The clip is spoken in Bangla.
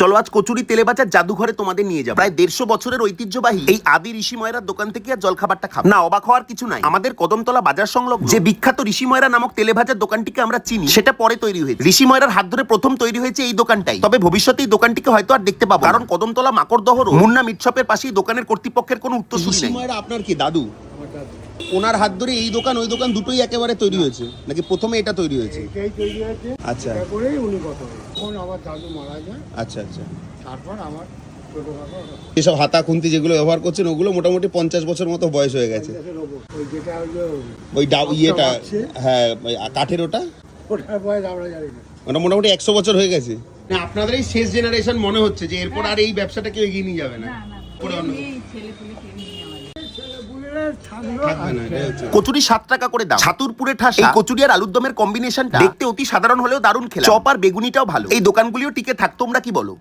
চলো আজ কচুরি তেলেবাজার জাদুঘরে তোমাদের নিয়ে যাবো। প্রায় 150 বছরের ঐতিহ্যবাহী এই আদি ঋষি ময়রার দোকান থেকে আর জলখাবারটা খাবো না। অবাক হওয়ার কিছু নাই, আমাদের কদমতলা বাজার সংলগ্ন যে বিখ্যাত ঋষি ময়রা নামক তেলেভাজার দোকানটিকে আমরা চিনি, সেটা পরে তৈরি হয়েছে। ঋষি ময়রার হাত ধরে প্রথম তৈরি হয়েছে এই দোকানটাই। তবে ভবিষ্যতে এই দোকানটিকে হয়তো আর দেখতে পাবো, কারণ কদমতলা মাকড়দহ মুন্না মিট শপের পাশেই দোকানের কর্তৃপক্ষের কোনো উত্তরসূরি নেই। ঋষি ময়রা আপনার কি দাদু? ওনার হাত ধরে এই দোকান ওই দোকান দুটোই একেবারে তৈরি হয়েছে, নাকি প্রথমে এটা তৈরি হয়েছে? এটাই তৈরি হয়েছে। আচ্ছা। তারপরেই উনি কত তখন আমার দাদু মারা যায়, আচ্ছা আচ্ছা। তারপর আমার ছোট কাকা এসব হাতা খুন্তি যেগুলো ব্যবহার করছেন ওগুলো মোটামুটি 50 বছর মতো বয়স হয়ে গেছে। ওই যেটা হলো ওই ইয়েটা, হ্যাঁ ওই কাঠের ওটা ওটার বয়স আমরা জানি না। ওটা মোটামুটি 100 বছর হয়ে গেছে। না আপনাদের এই শেষ জেনারেশন মনে হচ্ছে যে এরপর আর এই ব্যবসাটা কেউ এগিয়ে নিয়ে যাবে না। পরে অন্য থাকবে না, এটাই হচ্ছে। কচুরি 7 টাকা করে দাম। ছাতুরপুরে ঠাসা এই কচুরি আর আলুর দমের কম্বিনেশনটা দেখতে অতি সাধারণ হলেও দারুণ খেলা। চপ আর বেগুনিটাও ভালো। এই দোকানগুলিও টিকে থাক, তোমরা কি বলো?